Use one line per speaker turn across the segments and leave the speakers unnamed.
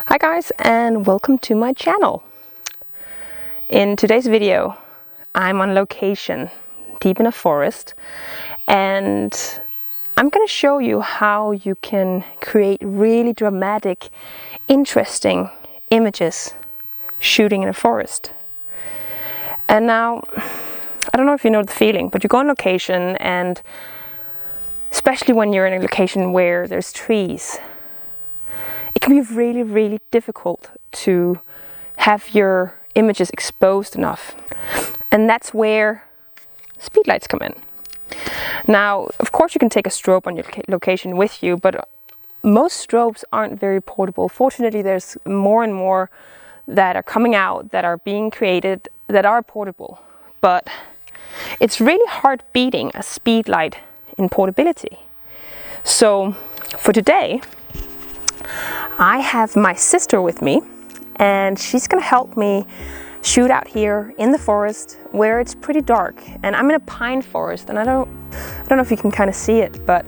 Hi guys, and welcome to my channel. In today's video I'm on location deep in a forest, and I'm going to show you how you can create really dramatic, interesting images shooting in a forest. And now, I don't know if you know the feeling, but you go on location, and especially when you're in a location where there's trees, it can be really difficult to have your images exposed enough. And that's where speedlights come in. Now, of course you can take a strobe on your location with you, but most strobes aren't very portable. Fortunately, there's more and more that are coming out, that are being created, that are portable. But it's really hard beating a speedlight in portability. So for today, I have my sister with me, and she's gonna help me shoot out here in the forest where it's pretty dark. And I'm in a pine forest, and I don't know if you can kind of see it, but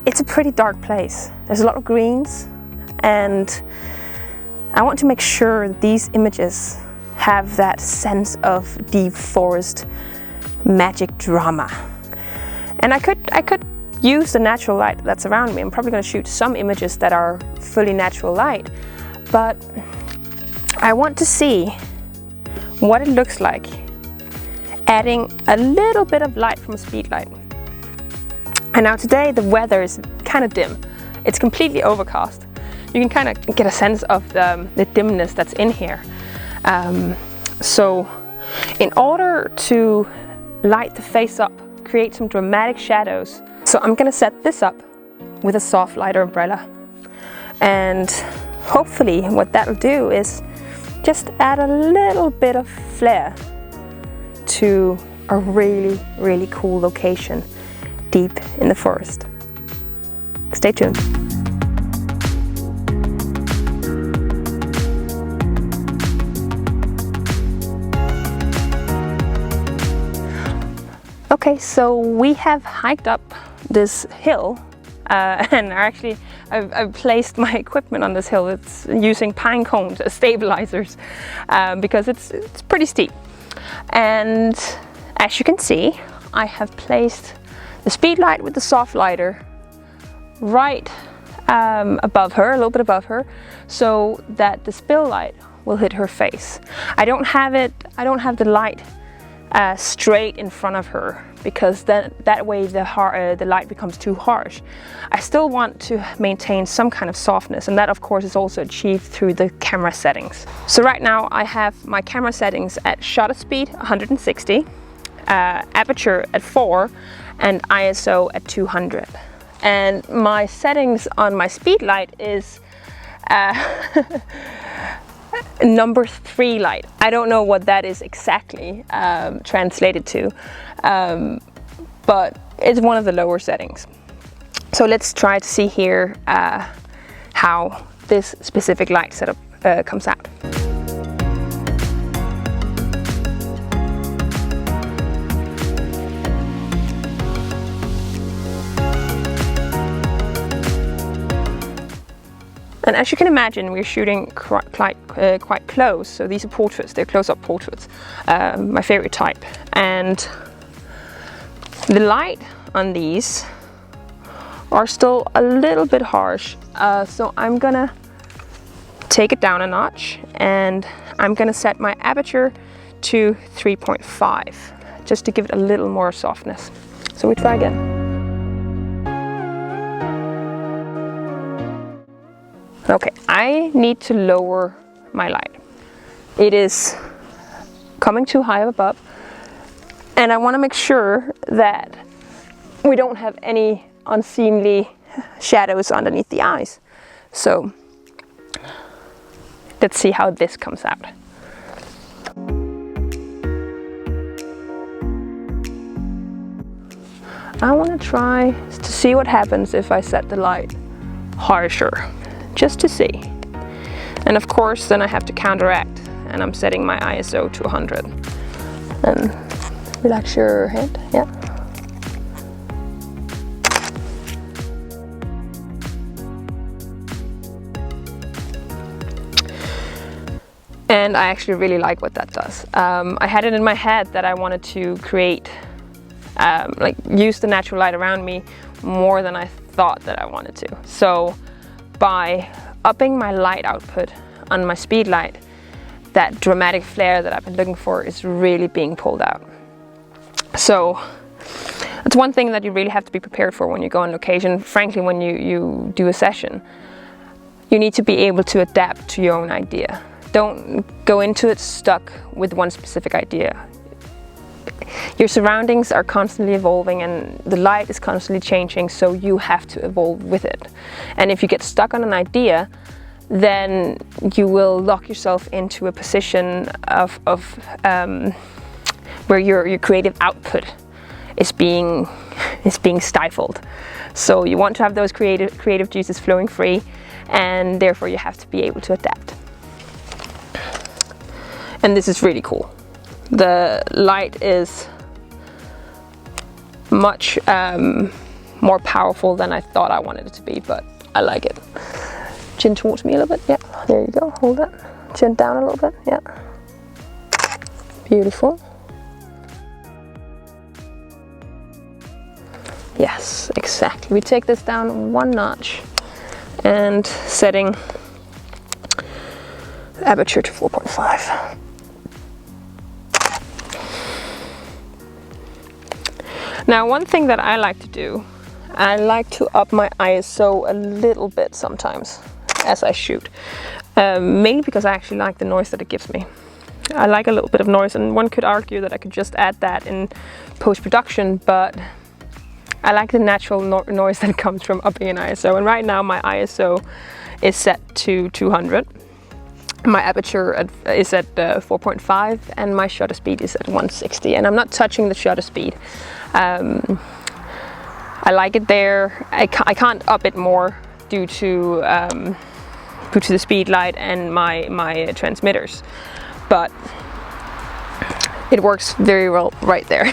it's a pretty dark place. There's a lot of greens, and I want to make sure these images have that sense of deep forest magic drama. And I could use the natural light that's around me. I'm probably going to shoot some images that are fully natural light, but I want to see what it looks like adding a little bit of light from a speedlight. And now today the weather is kind of dim. It's completely overcast. You can kind of get a sense of the dimness that's in here. So in order to light the face up, create some dramatic shadows, so I'm gonna set this up with a soft lighter umbrella, and hopefully what that'll do is just add a little bit of flair to a really cool location deep in the forest. Stay tuned. Okay, so we have hiked up this hill, and I've placed my equipment on this hill. It's using pine cones as stabilizers because it's pretty steep. And as you can see, I have placed the speedlight with the soft lighter right above her, a little bit above her, so that the spill light will hit her face. I don't have the light straight in front of her, because that way the light becomes too harsh. I still want to maintain some kind of softness, and that of course is also achieved through the camera settings. So right now I have my camera settings at shutter speed 160, aperture at 4, and ISO at 200. And my settings on my speedlight is number 3 light. I don't know what that is exactly translated to, but it's one of the lower settings. So let's try to see here how this specific light setup comes out. And as you can imagine, we're shooting quite close. So these are portraits, they're close-up portraits, my favorite type. And the light on these are still a little bit harsh. So I'm gonna take it down a notch, and I'm gonna set my aperture to 3.5, just to give it a little more softness. So we try again. Okay, I need to lower my light. It is coming too high above, and I want to make sure that we don't have any unseemly shadows underneath the eyes. So let's see how this comes out. I want to try to see what happens if I set the light harsher, just to see. And of course then I have to counteract, and I'm setting my ISO to 100. And relax your head, yeah. and I actually really like what that does. I had it in my head that I wanted to create, like use the natural light around me more than I thought that I wanted to. So by upping my light output on my Speedlight, that dramatic flare that I've been looking for is really being pulled out. So it's one thing that you really have to be prepared for when you go on location. Frankly, when you do a session, you need to be able to adapt to your own idea. Don't go into it stuck with one specific idea. Your surroundings are constantly evolving and the light is constantly changing, so you have to evolve with it. And if you get stuck on an idea, then you will lock yourself into a position of where your creative output is being stifled. So you want to have those creative juices flowing free, and therefore you have to be able to adapt. And this is really cool. The light is much more powerful than I thought I wanted it to be, but I like it. Chin towards me a little bit, yeah, there you go, hold that. Chin down a little bit, yeah. Beautiful. Yes, exactly. We take this down one notch and setting the aperture to 4.5. Now, one thing that I like to do, I like to up my ISO a little bit sometimes as I shoot, mainly because I actually like the noise that it gives me. I like a little bit of noise, and one could argue that I could just add that in post-production, but I like the natural noise that comes from upping an ISO. And right now my ISO is set to 200. My aperture is at 4.5 and my shutter speed is at 160, and I'm not touching the shutter speed. I like it there. I can't up it more due to the Speedlight and my transmitters, but it works very well right there.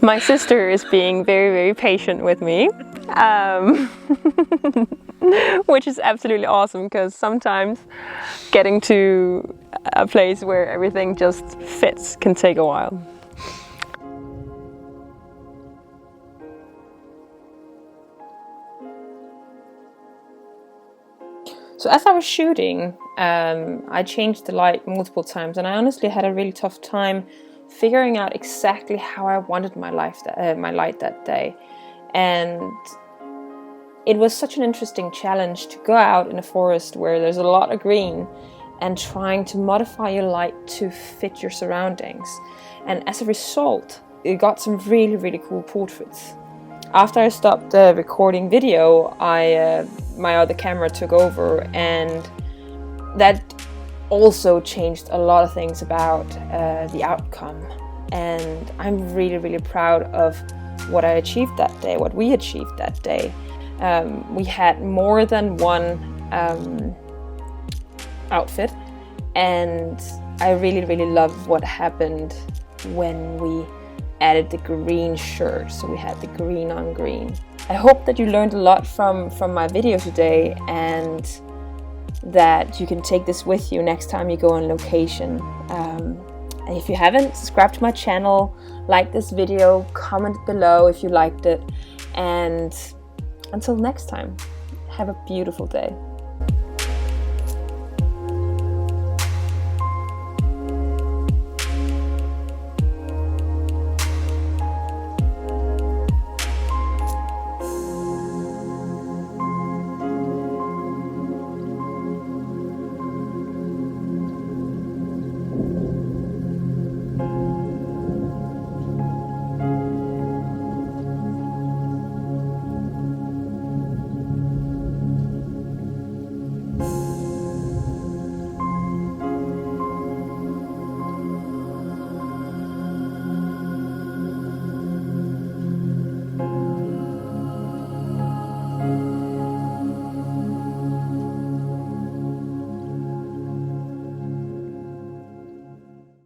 My sister is being very, very patient with me, which is absolutely awesome, because sometimes getting to a place where everything just fits can take a while. So as I was shooting, I changed the light multiple times, and I honestly had a really tough time figuring out exactly how I wanted my light that day. And it was such an interesting challenge to go out in a forest where there's a lot of green and trying to modify your light to fit your surroundings. And as a result, it got some really, really cool portraits. After I stopped recording video, my other camera took over, and that also changed a lot of things about the outcome. And I'm really, really proud of what I achieved that day, what we achieved that day. We had more than one outfit, and I really, really love what happened when we added the green shirt, so we had the green on green. I hope that you learned a lot from my video today, and that you can take this with you next time you go on location. And if you haven't, subscribe to my channel, like this video, comment below if you liked it, and until next time, have a beautiful day.